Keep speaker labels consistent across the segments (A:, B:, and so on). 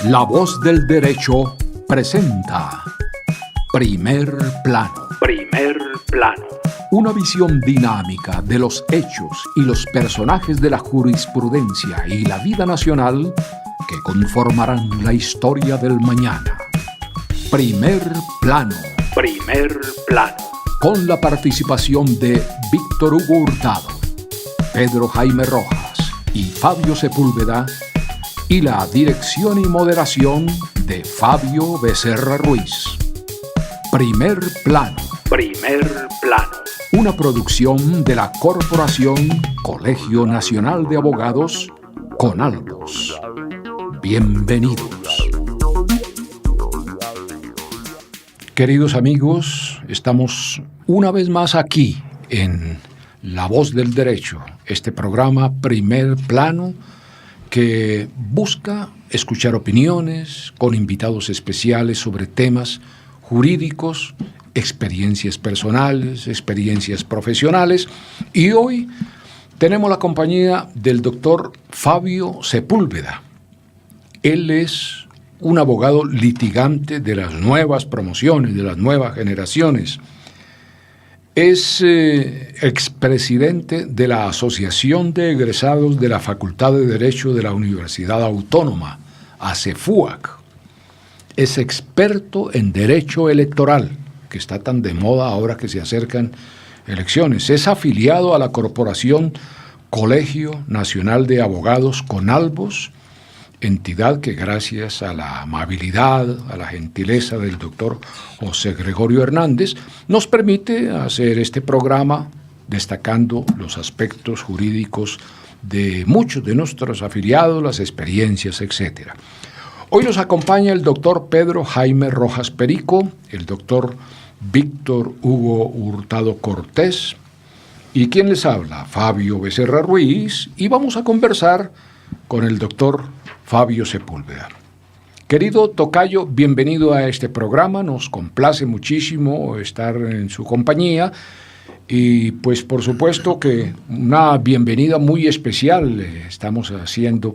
A: La Voz del Derecho presenta Primer Plano. Primer Plano. Una visión dinámica de los hechos y los personajes de la jurisprudencia y la vida nacional que conformarán la historia del mañana. Primer Plano. Primer Plano. Con la participación de Víctor Hugo Hurtado, Pedro Jaime Rojas y Fabio Sepúlveda, y la dirección y moderación de Fabio Becerra Ruiz. Primer Plano. Primer Plano. Una producción de la Corporación Colegio Nacional de Abogados, CONALBOS. Bienvenidos. Queridos amigos, estamos una vez más aquí en La Voz del Derecho, este programa Primer Plano que busca escuchar opiniones con invitados especiales sobre temas jurídicos, experiencias personales, experiencias profesionales. Y hoy tenemos la compañía del doctor Fabio Sepúlveda. Él es un abogado litigante de las nuevas promociones, de las nuevas generaciones. Es expresidente de la Asociación de Egresados de la Facultad de Derecho de la Universidad Autónoma, ACEFUAC. Es experto en derecho electoral, que está tan de moda ahora que se acercan elecciones. Es afiliado a la Corporación Colegio Nacional de Abogados, CONALBOS, entidad que gracias a la amabilidad, a la gentileza del doctor José Gregorio Hernández, nos permite hacer este programa destacando los aspectos jurídicos de muchos de nuestros afiliados, las experiencias, etc. Hoy nos acompaña el doctor Pedro Jaime Rojas Perico, el doctor Víctor Hugo Hurtado Cortés, y quien les habla, Fabio Becerra Ruiz, y vamos a conversar con el doctor Fabio Sepúlveda. Querido tocayo, bienvenido a este programa, nos complace muchísimo estar en su compañía y pues por supuesto que una bienvenida muy especial estamos haciendo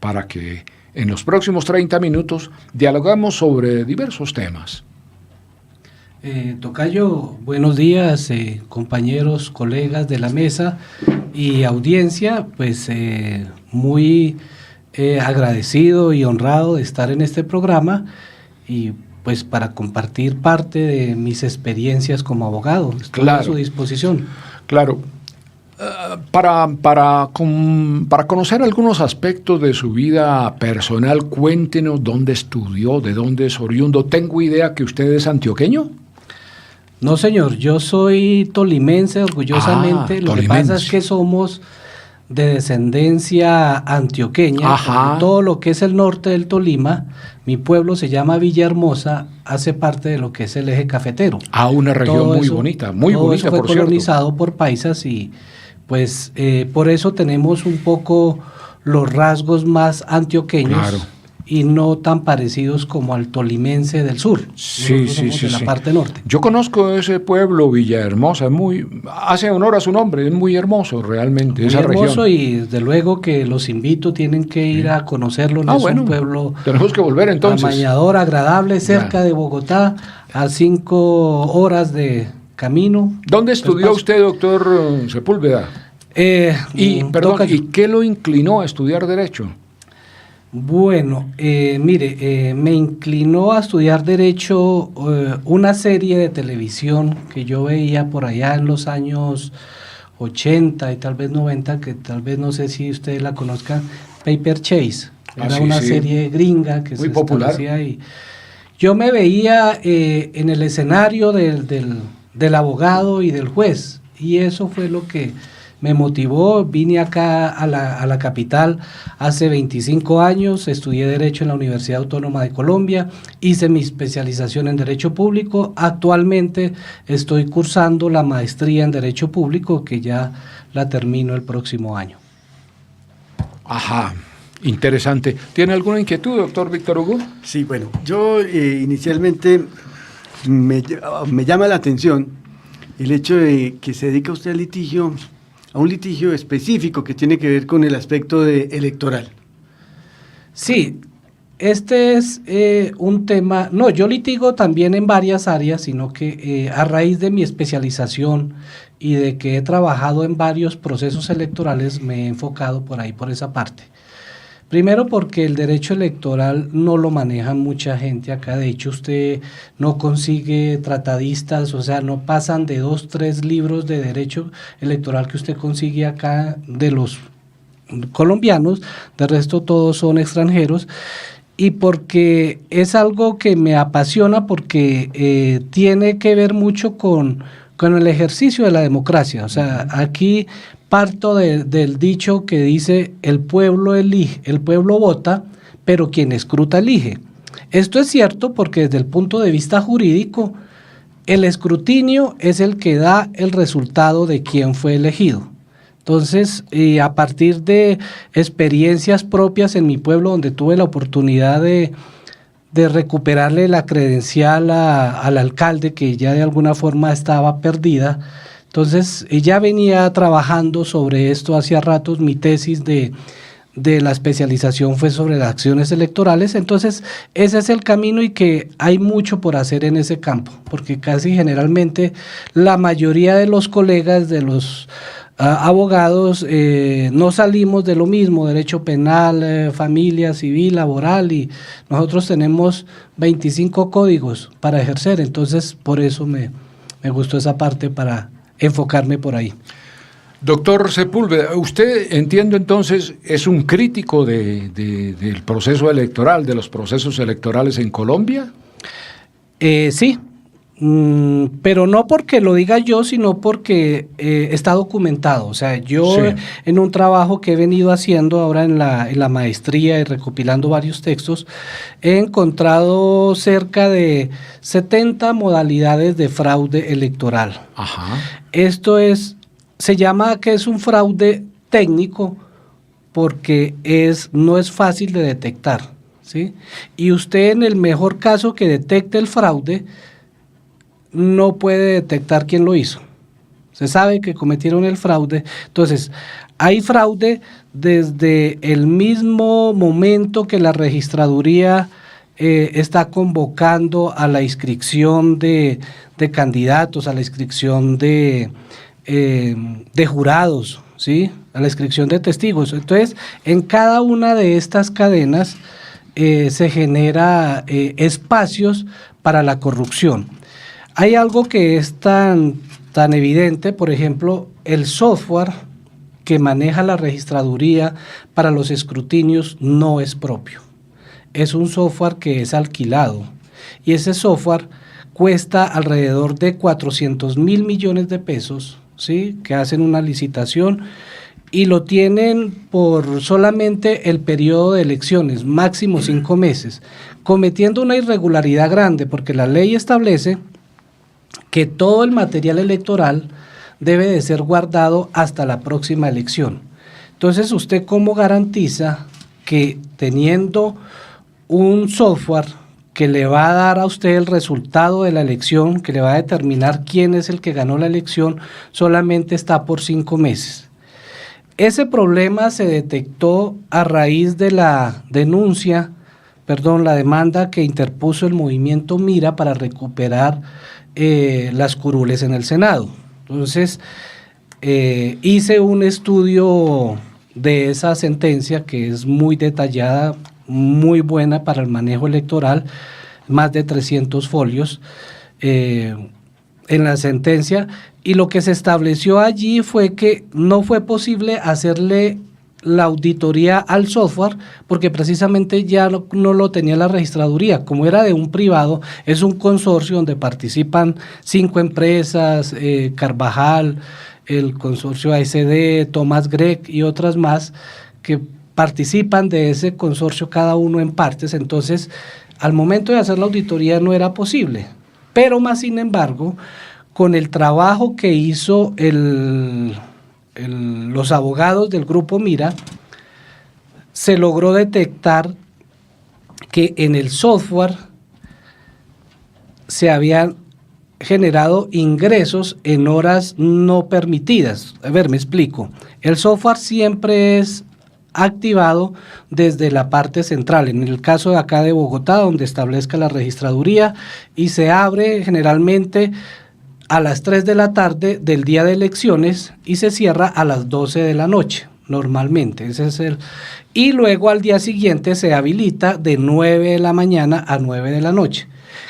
A: para que en los próximos 30 minutos dialogamos sobre diversos temas.
B: Tocayo, buenos días, compañeros, colegas de la mesa y audiencia, pues muy agradecido y honrado de estar en este programa y pues para compartir parte de mis experiencias como abogado. Estoy a su disposición.
A: Claro. Para conocer algunos aspectos de su vida personal, cuéntenos dónde estudió, de dónde es oriundo. Tengo idea que usted es antioqueño.
B: No, señor, yo soy tolimense, orgullosamente. Lo que pasa es que somos de descendencia antioqueña. Todo lo que es el norte del Tolima, mi pueblo se llama Villahermosa, hace parte de lo que es el eje cafetero.
A: Una región todo muy bonita, muy bonita,
B: fue
A: por cierto.
B: Colonizado por paisas y pues por eso tenemos un poco los rasgos más antioqueños. Claro. Y no tan parecidos como al tolimense del sur.
A: Sí.
B: De la parte norte.
A: Yo conozco ese pueblo, Villahermosa, hace honor a su nombre, es muy hermoso realmente,
B: muy
A: esa
B: hermoso
A: región.
B: Y desde luego que los invito, tienen que ir a conocerlo. Es un pueblo
A: tenemos que volver entonces.
B: Amañador, agradable, cerca de Bogotá, a 5 horas de camino.
A: ¿Dónde estudió usted, doctor Sepúlveda? ¿Y qué lo inclinó a estudiar Derecho?
B: Bueno, mire, me inclinó a estudiar Derecho una serie de televisión que yo veía por allá en los años 80 y tal vez 90, que tal vez no sé si ustedes la conozcan, Paper Chase. Era una serie gringa que muy se popular. Establecía ahí. Yo me veía en el escenario del abogado y del juez, y eso fue lo que me motivó. Vine acá a la capital hace 25 años, estudié Derecho en la Universidad Autónoma de Colombia, hice mi especialización en Derecho Público, actualmente estoy cursando la maestría en Derecho Público, que ya la termino el próximo año.
A: Ajá, interesante. ¿Tiene alguna inquietud, doctor Víctor Hugo?
C: Sí, bueno, yo inicialmente me llama la atención el hecho de que se dedica usted al litigio, a un litigio específico que tiene que ver con el aspecto electoral.
B: Sí, Este es un tema, no, yo litigo también en varias áreas, sino que a raíz de mi especialización y de que he trabajado en varios procesos electorales, me he enfocado por ahí, por esa parte. Primero porque el derecho electoral no lo maneja mucha gente acá, de hecho usted no consigue tratadistas, o sea, no pasan de 2, 3 libros de derecho electoral que usted consigue acá de los colombianos, de resto todos son extranjeros, y porque es algo que me apasiona porque tiene que ver mucho con el ejercicio de la democracia. O sea, aquí parto del dicho que dice el pueblo elige, el pueblo vota, pero quien escruta elige. Esto es cierto porque desde el punto de vista jurídico, el escrutinio es el que da el resultado de quién fue elegido. Entonces, a partir de experiencias propias en mi pueblo, donde tuve la oportunidad de recuperarle la credencial al alcalde, que ya de alguna forma estaba perdida, entonces ya venía trabajando sobre esto hacía ratos. Mi tesis de la especialización fue sobre las acciones electorales, entonces ese es el camino y que hay mucho por hacer en ese campo, porque casi generalmente la mayoría de los colegas, de los abogados, no salimos de lo mismo, derecho penal, familia, civil, laboral, y nosotros tenemos 25 códigos para ejercer, entonces por eso me gustó esa parte para enfocarme por ahí.
A: Doctor Sepúlveda, usted, entiendo entonces, es un crítico del proceso electoral, de los procesos electorales en Colombia.
B: Sí, pero no porque lo diga yo, sino porque está documentado. O sea, yo sí, en un trabajo que he venido haciendo ahora en la maestría y recopilando varios textos, he encontrado cerca de 70 modalidades de fraude electoral.
A: Ajá.
B: Esto se llama que es un fraude técnico porque no es fácil de detectar, ¿sí? Y usted, en el mejor caso que detecte el fraude, no puede detectar quién lo hizo. Se sabe que cometieron el fraude. Entonces, hay fraude desde el mismo momento que la registraduría está convocando a la inscripción de candidatos, a la inscripción de jurados, ¿sí? A la inscripción de testigos. Entonces, en cada una de estas cadenas se genera espacios para la corrupción. Hay algo que es tan evidente, por ejemplo, el software que maneja la registraduría para los escrutinios no es propio. Es un software que es alquilado y ese software cuesta alrededor de 400.000 millones de pesos, ¿sí? Que hacen una licitación y lo tienen por solamente el periodo de elecciones, máximo 5 meses, cometiendo una irregularidad grande porque la ley establece que todo el material electoral debe de ser guardado hasta la próxima elección. Entonces, ¿usted cómo garantiza que teniendo un software que le va a dar a usted el resultado de la elección, que le va a determinar quién es el que ganó la elección, solamente está por 5 meses? Ese problema se detectó a raíz de la la demanda que interpuso el movimiento Mira para recuperar las curules en el Senado. Entonces, hice un estudio de esa sentencia que es muy detallada, muy buena para el manejo electoral, más de 300 folios en la sentencia, y lo que se estableció allí fue que no fue posible hacerle la auditoría al software porque precisamente ya no lo tenía la registraduría. Como era de un privado, es un consorcio donde participan 5 empresas, Carvajal, el consorcio ASD, Thomas Gregg y otras más que participan de ese consorcio, cada uno en partes. Entonces, al momento de hacer la auditoría no era posible, pero más sin embargo, con el trabajo que hizo los abogados del Grupo Mira, se logró detectar que en el software se habían generado ingresos en horas no permitidas. A ver, me explico. El software siempre es activado desde la parte central, en el caso de acá de Bogotá, donde establezca la registraduría, y se abre generalmente a las 3 de la tarde del día de elecciones y se cierra a las 12 de la noche, normalmente. Y luego al día siguiente se habilita de 9 de la mañana a 9 de la noche.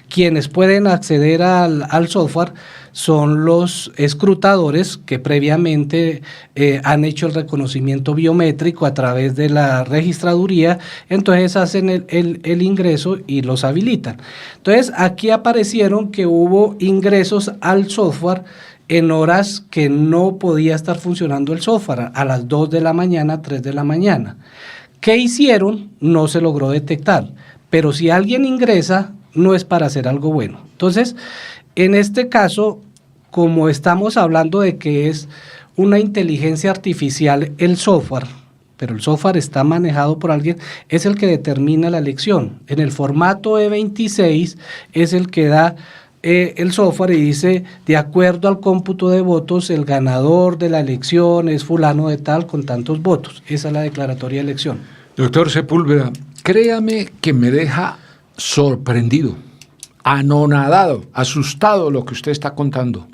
B: Quienes pueden acceder al software son los escrutadores que previamente han hecho el reconocimiento biométrico a través de la registraduría, entonces hacen el ingreso y los habilitan. Entonces aquí aparecieron que hubo ingresos al software en horas que no podía estar funcionando el software, a las 2 de la mañana, 3 de la mañana. ¿Qué hicieron? No se logró detectar, pero si alguien ingresa, no es para hacer algo bueno. Entonces, en este caso, como estamos hablando de que es una inteligencia artificial el software, pero el software está manejado por alguien, es el que determina la elección. En el formato E26 es el que da el software y dice, de acuerdo al cómputo de votos, el ganador de la elección es fulano de tal con tantos votos. Esa es la declaratoria de elección.
A: Doctor Sepúlveda, créame que me deja sorprendido, anonadado, asustado lo que usted está contando.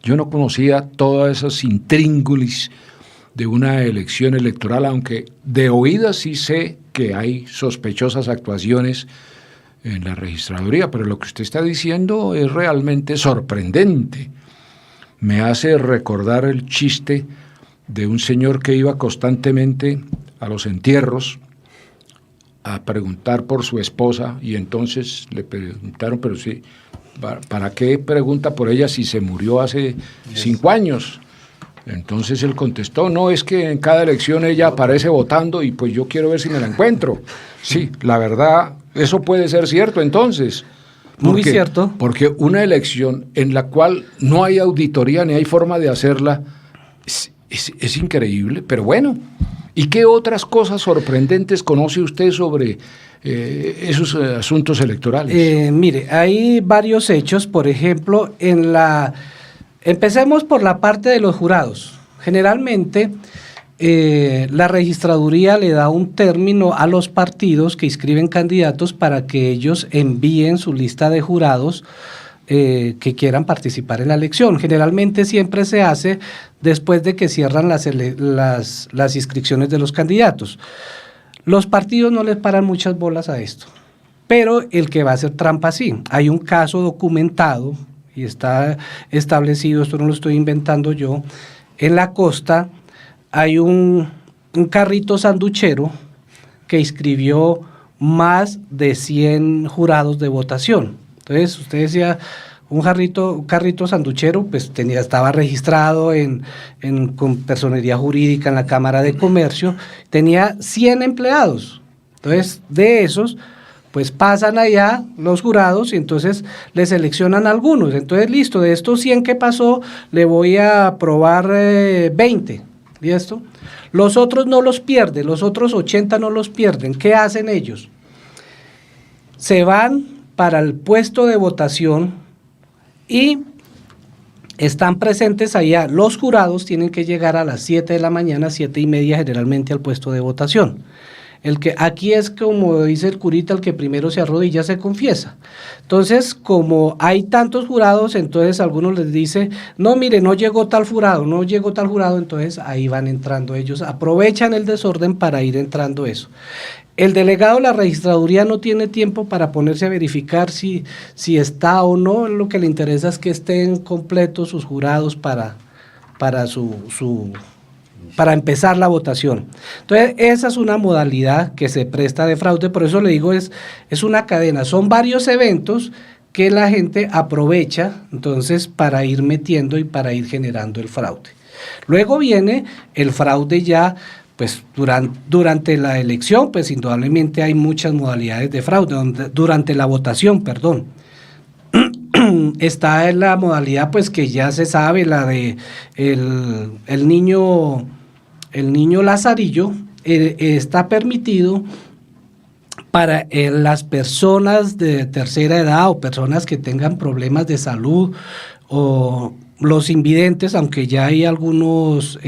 A: Yo no conocía todas esas intríngulis de una elección electoral, aunque de oídas sí sé que hay sospechosas actuaciones en la registraduría, pero lo que usted está diciendo es realmente sorprendente. Me hace recordar el chiste de un señor que iba constantemente a los entierros a preguntar por su esposa, y entonces le preguntaron, pero sí, ¿para qué pregunta por ella si se murió hace 5 años? Entonces él contestó, no, es que en cada elección ella aparece votando y pues yo quiero ver si me la encuentro. Sí, la verdad, eso puede ser cierto entonces.
B: Muy cierto.
A: Porque una elección en la cual no hay auditoría ni hay forma de hacerla es increíble, pero bueno. ¿Y qué otras cosas sorprendentes conoce usted sobre esos asuntos electorales?
B: Mire, hay varios hechos, por ejemplo, empecemos por la parte de los jurados. Generalmente, la registraduría le da un término a los partidos que inscriben candidatos para que ellos envíen su lista de jurados que quieran participar en la elección. Generalmente siempre se hace después de que cierran las inscripciones de los candidatos. Los partidos no les paran muchas bolas a esto, pero el que va a hacer trampa sí. Hay un caso documentado y está establecido, esto no lo estoy inventando yo, en la costa hay un carrito sanduchero que inscribió más de 100 jurados de votación. Entonces, usted decía, un carrito sanduchero, pues estaba registrado con personería jurídica en la Cámara de Comercio, tenía 100 empleados. Entonces, de esos, pues pasan allá los jurados y entonces le seleccionan algunos. Entonces, listo, de estos 100 que pasó, le voy a aprobar 20. ¿Y esto? Los otros no los pierden, los otros 80 no los pierden. ¿Qué hacen ellos? Se van para el puesto de votación y están presentes allá. Los jurados tienen que llegar a las 7 de la mañana, 7:30 generalmente al puesto de votación. Aquí es como dice el curita, el que primero se arrodilla se confiesa. Entonces, como hay tantos jurados, entonces algunos les dice, no, mire, no llegó tal jurado, entonces ahí van entrando ellos, aprovechan el desorden para ir entrando eso. El delegado de la registraduría no tiene tiempo para ponerse a verificar si está o no, lo que le interesa es que estén completos sus jurados para empezar la votación. Entonces, esa es una modalidad que se presta de fraude, por eso le digo, es una cadena, son varios eventos que la gente aprovecha, entonces, para ir metiendo y para ir generando el fraude. Luego viene el fraude ya, pues, durante la elección, pues, indudablemente hay muchas modalidades de fraude, durante la votación, perdón. Está en la modalidad, pues, que ya se sabe, la de el niño Lazarillo, está permitido para las personas de tercera edad o personas que tengan problemas de salud o los invidentes, aunque ya hay algunos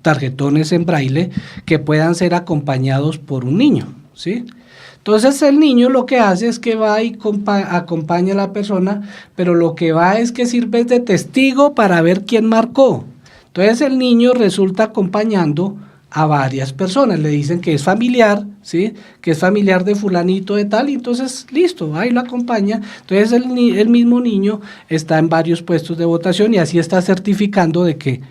B: tarjetones en braille, que puedan ser acompañados por un niño, ¿sí? Entonces el niño lo que hace es que va y acompaña a la persona, pero lo que va es que sirve de testigo para ver quién marcó. Entonces el niño resulta acompañando a varias personas, le dicen que es familiar, ¿sí? Que es familiar de fulanito de tal, y entonces listo, ahí lo acompaña. Entonces el mismo niño está en varios puestos de votación y así está certificando de que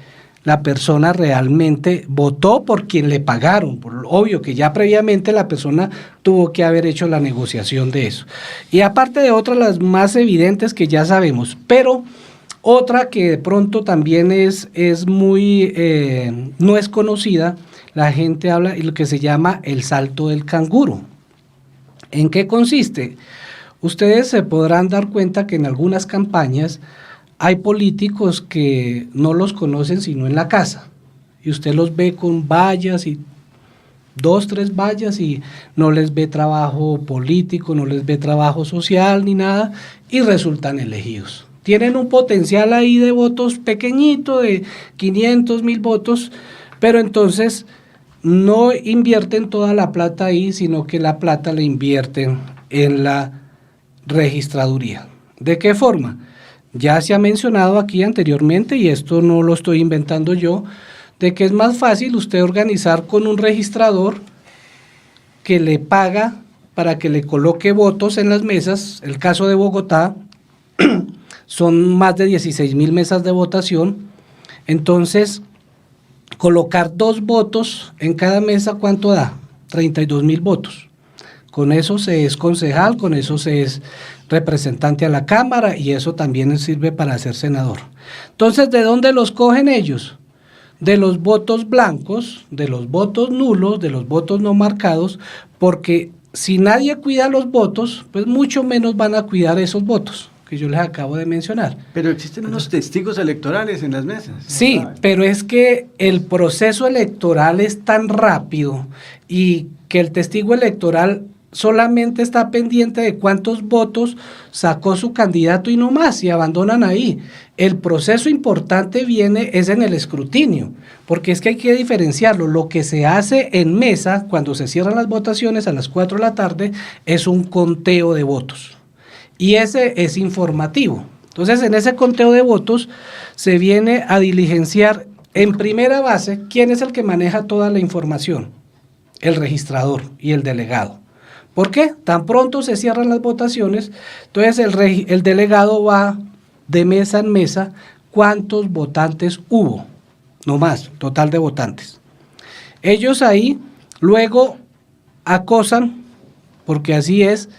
B: la persona realmente votó por quien le pagaron. Obvio que ya previamente la persona tuvo que haber hecho la negociación de eso. Y aparte de otras, las más evidentes que ya sabemos, pero otra que de pronto también es muy, no es conocida, la gente habla de lo que se llama el salto del canguro. ¿En qué consiste? Ustedes se podrán dar cuenta que en algunas campañas hay políticos que no los conocen sino en la casa, y usted los ve con vallas y 2, 3 vallas y no les ve trabajo político, no les ve trabajo social ni nada, y resultan elegidos. Tienen un potencial ahí de votos pequeñito, de 500, 1000 votos, pero entonces no invierten toda la plata ahí, sino que la plata la invierten en la registraduría. ¿De qué forma? Ya se ha mencionado aquí anteriormente, y esto no lo estoy inventando yo, de que es más fácil usted organizar con un registrador que le paga para que le coloque votos en las mesas. El caso de Bogotá son más de 16.000 mesas de votación, entonces colocar 2 votos en cada mesa, ¿cuánto da? 32.000 votos. Con eso se es concejal, con eso se es representante a la Cámara, y eso también sirve para ser senador. Entonces, ¿de dónde los cogen ellos? De los votos blancos, de los votos nulos, de los votos no marcados, porque si nadie cuida los votos, pues mucho menos van a cuidar esos votos que yo les acabo de mencionar.
C: Pero existen unos testigos electorales en las mesas.
B: Sí, pero es que el proceso electoral es tan rápido y que el testigo electoral solamente está pendiente de cuántos votos sacó su candidato y no más, y abandonan ahí. El proceso importante es en el escrutinio, porque es que hay que diferenciarlo. Lo que se hace en mesa, cuando se cierran las votaciones a las 4 de la tarde, es un conteo de votos, y ese es informativo. Entonces, en ese conteo de votos se viene a diligenciar en primera base quién es el que maneja toda la información: el registrador y el delegado. ¿Por qué? Tan pronto se cierran las votaciones, entonces el delegado va de mesa en mesa cuántos votantes hubo, no más, total de votantes. Ellos ahí luego acosan, porque así es,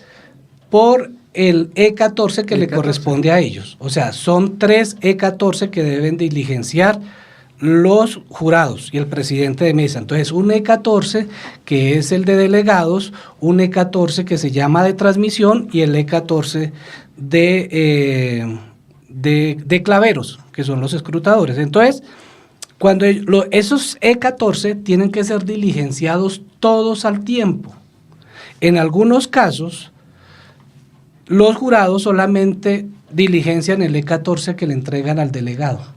B: por el E14 que le corresponde a ellos. O sea, son 3 E14 que deben diligenciar los jurados y el presidente de mesa. Entonces, un E14 que es el de delegados, un E14 que se llama de transmisión, y el E14 de claveros, que son los escrutadores. Entonces, cuando esos E14 tienen que ser diligenciados todos al tiempo. En algunos casos, los jurados solamente diligencian el E14 que le entregan al delegado,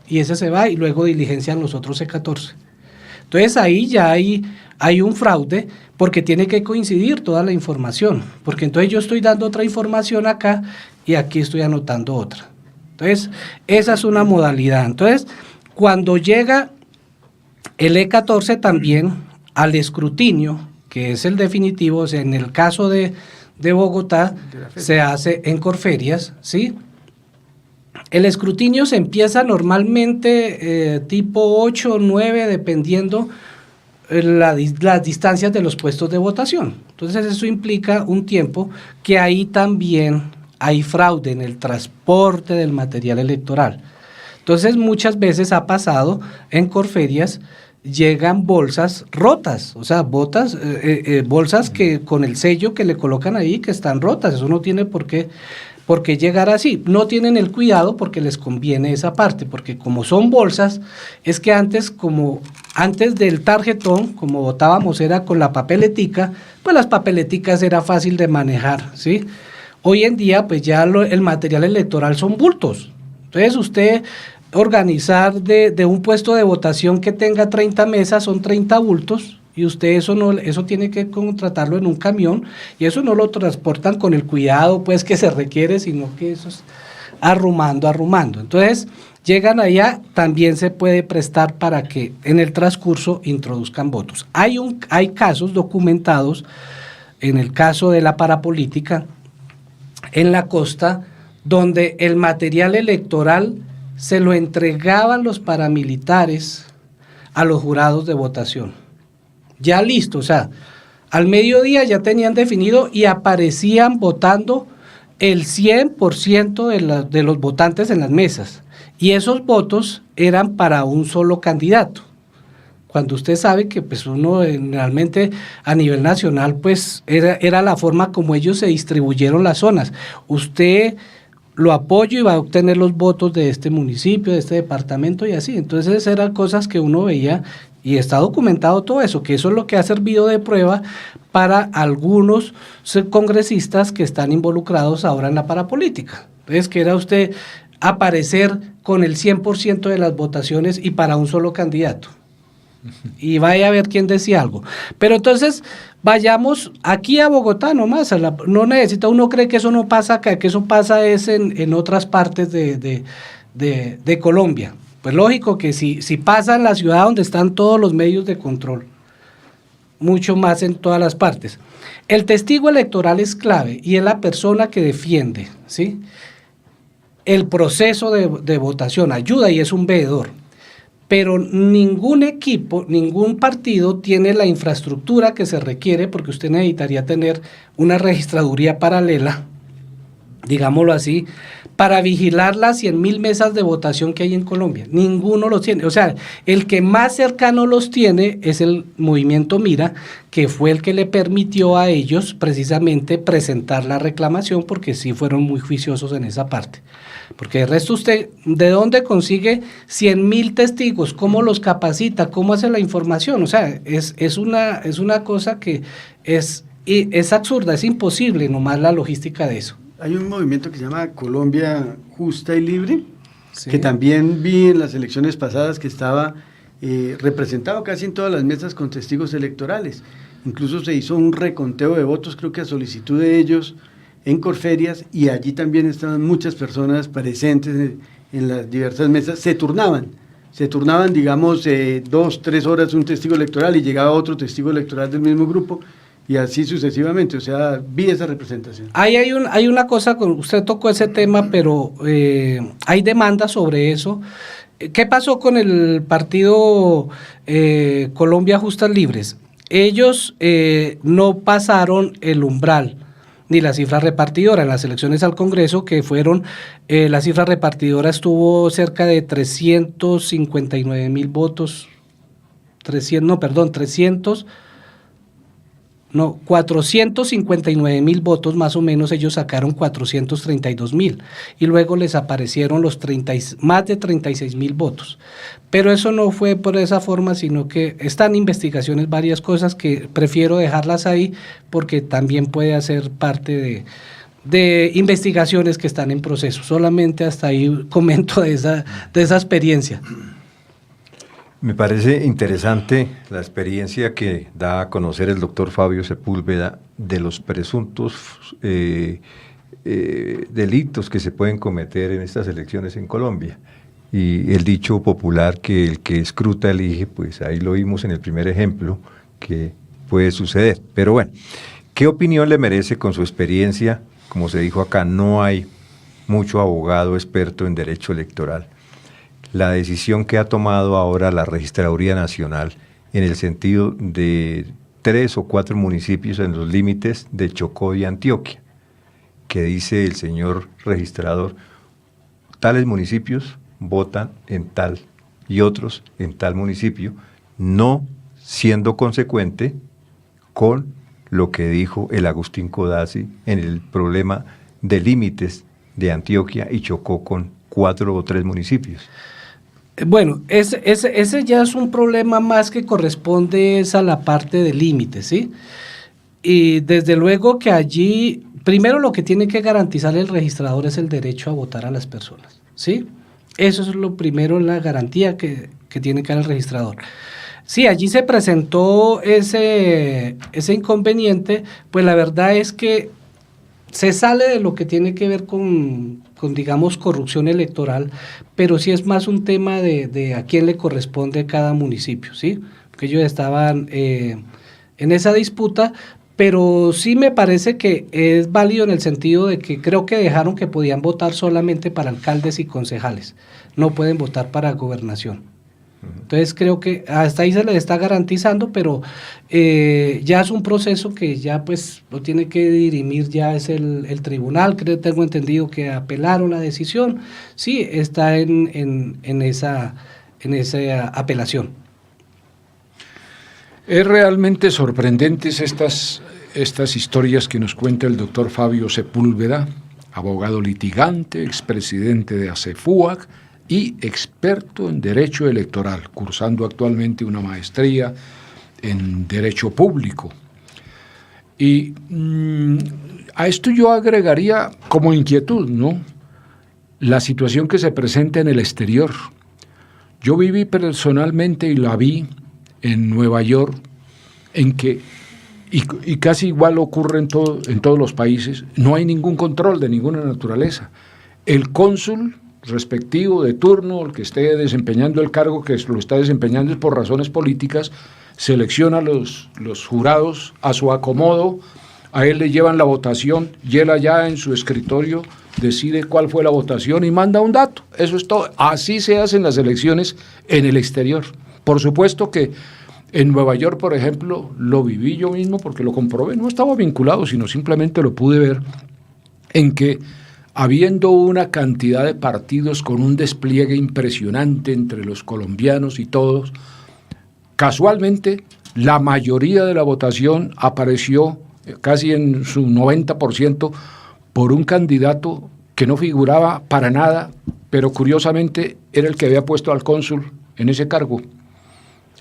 B: y ese se va, y luego diligencian los otros E14. Entonces ahí ya hay un fraude, porque tiene que coincidir toda la información, porque entonces yo estoy dando otra información acá y aquí estoy anotando otra. Entonces esa es una modalidad. Entonces, cuando llega el E14 también al escrutinio, que es el definitivo, o sea, en el caso de Bogotá se hace en Corferias, ¿sí? El escrutinio se empieza normalmente tipo 8 o 9, dependiendo las distancias de los puestos de votación. Entonces eso implica un tiempo que ahí también hay fraude en el transporte del material electoral. Entonces muchas veces ha pasado en Corferias, llegan bolsas rotas, o sea, bolsas que con el sello que le colocan ahí que están rotas. Eso no tiene por qué llegar así. No tienen el cuidado porque les conviene esa parte, porque como son bolsas, es que antes del tarjetón, como votábamos era con la papeletica, pues las papeleticas era fácil de manejar, ¿sí? Hoy en día pues ya el material electoral son bultos. Entonces usted organizar de un puesto de votación que tenga 30 mesas, son 30 bultos, y usted eso tiene que contratarlo en un camión, y eso no lo transportan con el cuidado pues que se requiere, sino que eso es arrumando. Entonces, llegan allá, también se puede prestar para que en el transcurso introduzcan votos. Hay casos documentados, en el caso de la parapolítica, en la costa, donde el material electoral se lo entregaban los paramilitares a los jurados de votación. Ya listo, o sea, al mediodía ya tenían definido y aparecían votando el 100% de los votantes en las mesas. Y esos votos eran para un solo candidato. Cuando usted sabe que pues uno realmente a nivel nacional pues era la forma como ellos se distribuyeron las zonas. Usted lo apoyo y va a obtener los votos de este municipio, de este departamento y así. Entonces eran cosas que uno veía y está documentado todo eso, que eso es lo que ha servido de prueba para algunos congresistas que están involucrados ahora en la parapolítica. Entonces, que era usted aparecer con el 100% de las votaciones y para un solo candidato. Y vaya a ver quién decía algo. Pero entonces, vayamos aquí a Bogotá nomás, no necesita, uno cree que eso no pasa acá, que eso pasa es en otras partes de Colombia. Pues lógico que si pasa en la ciudad donde están todos los medios de control, mucho más en todas las partes. El testigo electoral es clave y es la persona que defiende, ¿sí?, el proceso de votación, ayuda y es un veedor. Pero ningún equipo, ningún partido tiene la infraestructura que se requiere, porque usted necesitaría tener una registraduría paralela, digámoslo así, para vigilar las 100.000 mesas de votación que hay en Colombia. Ninguno los tiene. O sea, el que más cercano los tiene es el Movimiento Mira, que fue el que le permitió a ellos precisamente presentar la reclamación, porque sí fueron muy juiciosos en esa parte. Porque el resto usted, ¿de dónde consigue 100.000 testigos? ¿Cómo los capacita? ¿Cómo hace la información? O sea, es una cosa que es absurda, es imposible nomás la logística de eso.
C: Hay un movimiento que se llama Colombia Justa y Libre,
B: Sí.
C: que también vi en las elecciones pasadas que estaba representado casi en todas las mesas con testigos electorales. Incluso se hizo un reconteo de votos, creo que a solicitud de ellos, en Corferias, y allí también estaban muchas personas presentes en las diversas mesas. Se turnaban, digamos, 2, 3 horas un testigo electoral y llegaba otro testigo electoral del mismo grupo, y así sucesivamente. O sea, vi esa representación.
B: Hay una cosa, usted tocó ese tema, pero hay demandas sobre eso. ¿Qué pasó con el partido Colombia Justas Libres? Ellos no pasaron el umbral ni la cifra repartidora en las elecciones al Congreso, que fueron, la cifra repartidora estuvo cerca de 359.000 votos, 459.000 votos más o menos. Ellos sacaron 432.000 y luego les aparecieron más de 36.000 votos. Pero eso no fue por esa forma, sino que están en investigaciones varias cosas que prefiero dejarlas ahí, porque también puede hacer parte de investigaciones que están en proceso. Solamente hasta ahí comento de esa experiencia.
D: Me parece interesante la experiencia que da a conocer el doctor Fabio Sepúlveda de los presuntos delitos que se pueden cometer en estas elecciones en Colombia. Y el dicho popular que el que escruta elige, pues ahí lo vimos en el primer ejemplo que puede suceder. Pero bueno, ¿qué opinión le merece con su experiencia? Como se dijo acá, no hay mucho abogado experto en derecho electoral. La decisión que ha tomado ahora la Registraduría Nacional en el sentido de 3 o 4 municipios en los límites de Chocó y Antioquia, que dice el señor registrador, tales municipios votan en tal y otros en tal municipio, no siendo consecuente con lo que dijo el Agustín Codazzi en el problema de límites de Antioquia y Chocó con 4 o 3 municipios.
B: Bueno, ese ya es un problema más que corresponde a la parte de límites, ¿sí? Y desde luego que allí, primero lo que tiene que garantizar el registrador es el derecho a votar a las personas, ¿sí? Eso es lo primero, la garantía que tiene que dar el registrador. Sí, allí se presentó ese inconveniente, pues la verdad es que se sale de lo que tiene que ver con digamos, corrupción electoral, pero sí es más un tema de a quién le corresponde cada municipio, ¿sí? Porque ellos estaban en esa disputa, pero sí me parece que es válido en el sentido de que creo que dejaron que podían votar solamente para alcaldes y concejales, no pueden votar para gobernación. Entonces creo que hasta ahí se les está garantizando, pero ya es un proceso que ya pues lo tiene que dirimir, ya es el tribunal, tengo entendido que apelaron la decisión, sí, está en esa apelación.
A: Es realmente sorprendentes estas historias que nos cuenta el doctor Fabio Sepúlveda, abogado litigante, expresidente de ACEFUAC, y experto en Derecho Electoral, cursando actualmente una maestría en Derecho Público. Y a esto yo agregaría como inquietud, ¿no?, la situación que se presenta en el exterior. Yo viví personalmente y la vi en Nueva York, en que, y casi igual ocurre en todos los países, no hay ningún control de ninguna naturaleza. El cónsul respectivo de turno, el que esté desempeñando el cargo, que lo está desempeñando es por razones políticas, selecciona los jurados a su acomodo, a él le llevan la votación y él allá en su escritorio decide cuál fue la votación y manda un dato. Eso es todo. Así se hacen las elecciones en el exterior. Por supuesto que en Nueva York, por ejemplo, lo viví yo mismo porque lo comprobé, no estaba vinculado, sino simplemente lo pude ver, en que habiendo una cantidad de partidos con un despliegue impresionante entre los colombianos y todos, casualmente la mayoría de la votación apareció casi en su 90% por un candidato que no figuraba para nada, pero curiosamente era el que había puesto al cónsul en ese cargo.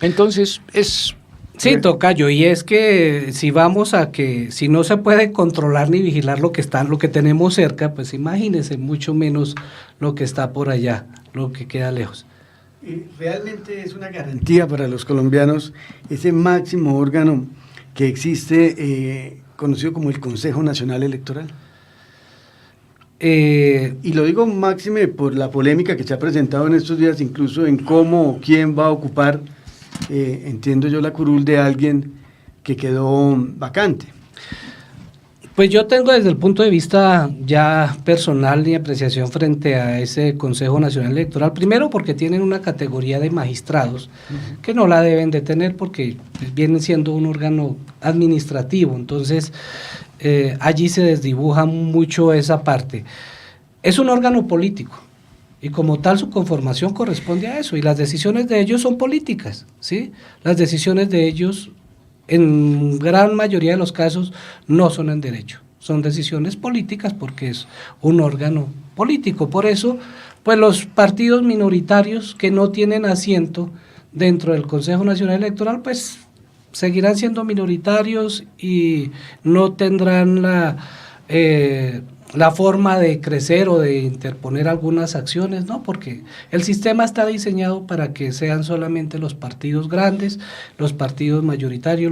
A: Entonces es...
B: Sí, tocayo, y es que si vamos a que si no se puede controlar ni vigilar lo que tenemos cerca, pues imagínense mucho menos lo que está por allá, lo que queda lejos.
C: Realmente es una garantía para los colombianos ese máximo órgano que existe, conocido como el Consejo Nacional Electoral. Y lo digo máxime por la polémica que se ha presentado en estos días, incluso en cómo, quién va a ocupar, entiendo yo, la curul de alguien que quedó vacante.
B: Pues yo tengo desde el punto de vista ya personal y apreciación frente a ese Consejo Nacional Electoral, primero porque tienen una categoría de magistrados que no la deben de tener porque vienen siendo un órgano administrativo, entonces allí se desdibuja mucho esa parte. Es un órgano político y como tal su conformación corresponde a eso y las decisiones de ellos son políticas, ¿sí? Las decisiones de ellos en gran mayoría de los casos no son en derecho, son decisiones políticas porque es un órgano político. Por eso, pues los partidos minoritarios que no tienen asiento dentro del Consejo Nacional Electoral, pues seguirán siendo minoritarios y no tendrán la forma de crecer o de interponer algunas acciones, ¿no? Porque el sistema está diseñado para que sean solamente los partidos grandes, los partidos mayoritarios,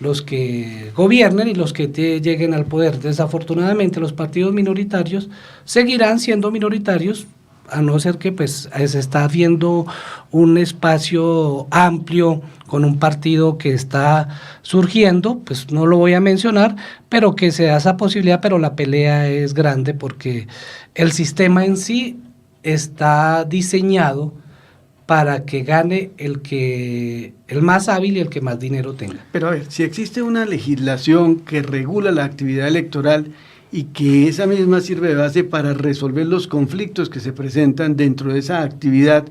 B: los que gobiernen y los que lleguen al poder. Desafortunadamente los partidos minoritarios seguirán siendo minoritarios, a no ser que pues se está viendo un espacio amplio con un partido que está surgiendo, pues no lo voy a mencionar, pero que se da esa posibilidad, pero la pelea es grande porque el sistema en sí está diseñado para que gane el más hábil y el que más dinero tenga.
C: Pero a ver, si existe una legislación que regula la actividad electoral y que esa misma sirve de base para resolver los conflictos que se presentan dentro de esa actividad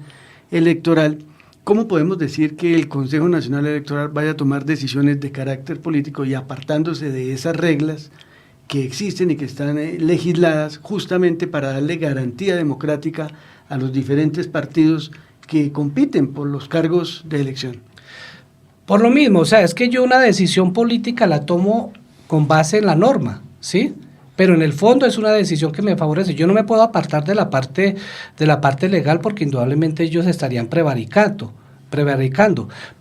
C: electoral, ¿cómo podemos decir que el Consejo Nacional Electoral vaya a tomar decisiones de carácter político y apartándose de esas reglas que existen y que están legisladas justamente para darle garantía democrática a los diferentes partidos que compiten por los cargos de elección?
B: Por lo mismo, o sea, es que yo una decisión política la tomo con base en la norma, ¿sí? pero en el fondo es una decisión que me favorece. Yo no me puedo apartar de la parte legal porque indudablemente ellos estarían prevaricando,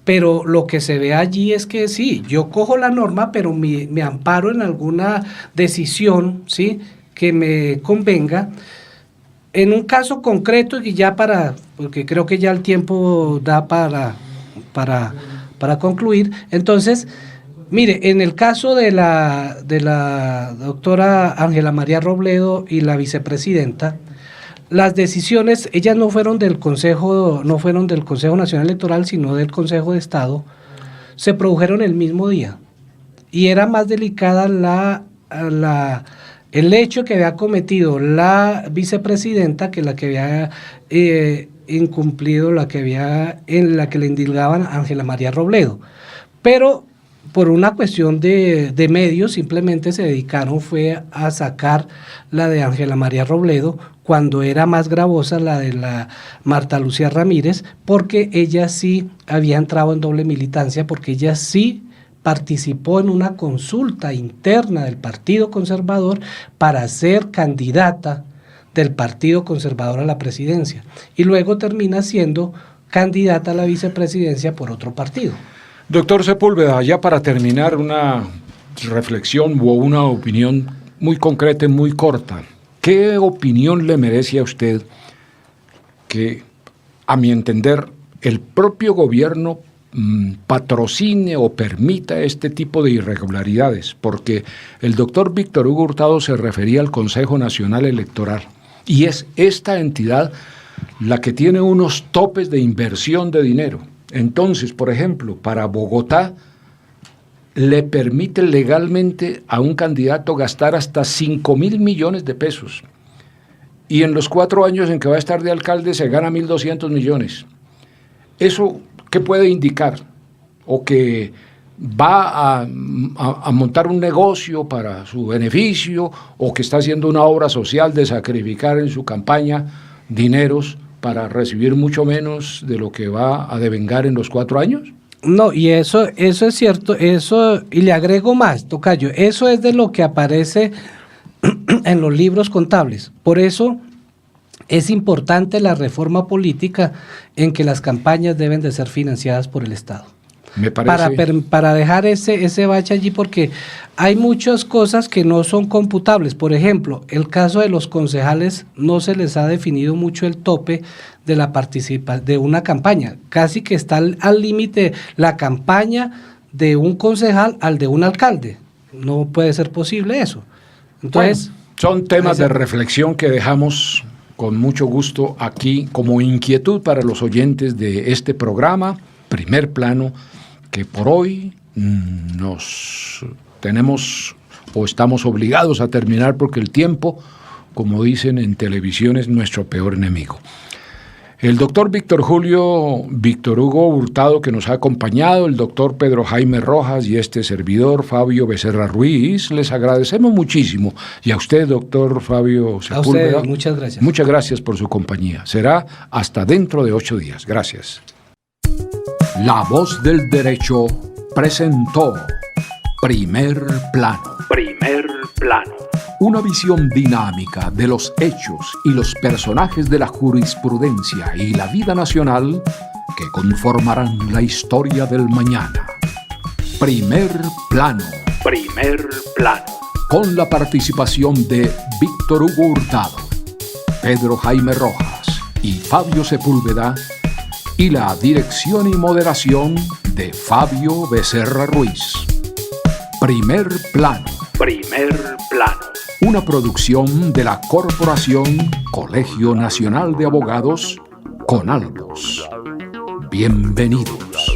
B: pero lo que se ve allí es que sí, yo cojo la norma, pero me amparo en alguna decisión, ¿sí?, que me convenga. En un caso concreto, y ya porque creo que ya el tiempo da para concluir, entonces, mire, en el caso de la doctora Ángela María Robledo y la vicepresidenta, las decisiones, ellas no fueron del Consejo Nacional Electoral, sino del Consejo de Estado, se produjeron el mismo día, y era más delicada el hecho que había cometido la vicepresidenta que la que había incumplido, en la que le indilgaban a Ángela María Robledo. Pero por una cuestión de medios, simplemente se dedicaron fue a sacar la de Ángela María Robledo, cuando era más gravosa la de la Marta Lucía Ramírez, porque ella sí había entrado en doble militancia, porque ella sí participó en una consulta interna del Partido Conservador para ser candidata del Partido Conservador a la presidencia, y luego termina siendo candidata a la vicepresidencia por otro partido.
A: Doctor Sepúlveda, ya para terminar, una reflexión o una opinión muy concreta y muy corta. ¿Qué opinión le merece a usted que, a mi entender, el propio gobierno patrocine o permita este tipo de irregularidades? Porque el doctor Víctor Hugo Hurtado se refería al Consejo Nacional Electoral, y es esta entidad la que tiene unos topes de inversión de dinero. Entonces, por ejemplo, para Bogotá le permite legalmente a un candidato gastar hasta 5.000 millones de pesos, y en los 4 años en que va a estar de alcalde se gana 1.200 millones. ¿Eso qué puede indicar? ¿O que va a montar un negocio para su beneficio, o que está haciendo una obra social de sacrificar en su campaña dineros para recibir mucho menos de lo que va a devengar en los 4 años?
B: No, y eso es cierto, y le agrego más, tocayo, eso es de lo que aparece en los libros contables. Por eso es importante la reforma política en que las campañas deben de ser financiadas por el Estado.
A: Me parece...
B: Para dejar ese bache allí, porque hay muchas cosas que no son computables. Por ejemplo, el caso de los concejales, no se les ha definido mucho el tope de la participación de una campaña. Casi que está al límite la campaña de un concejal al de un alcalde. No puede ser posible eso. Entonces,
A: bueno, son temas de reflexión que dejamos con mucho gusto aquí como inquietud para los oyentes de este programa, Primer Plano, que por hoy nos tenemos o estamos obligados a terminar porque el tiempo, como dicen en televisión, es nuestro peor enemigo. El doctor Víctor Hugo Hurtado, que nos ha acompañado, el doctor Pedro Jaime Rojas y este servidor, Fabio Becerra Ruiz, les agradecemos muchísimo. Y a usted, doctor Fabio Sepúlveda,
B: a usted, muchas gracias.
A: Muchas gracias por su compañía. Será hasta dentro de 8 días. Gracias. La Voz del Derecho presentó Primer Plano. Primer Plano. Una visión dinámica de los hechos y los personajes de la jurisprudencia y la vida nacional que conformarán la historia del mañana. Primer Plano. Primer Plano. Con la participación de Víctor Hugo Hurtado, Pedro Jaime Rojas y Fabio Sepúlveda, y la dirección y moderación de Fabio Becerra Ruiz. Primer Plano. Primer Plano. Una producción de la Corporación Colegio Nacional de Abogados, CONALBOS. Bienvenidos.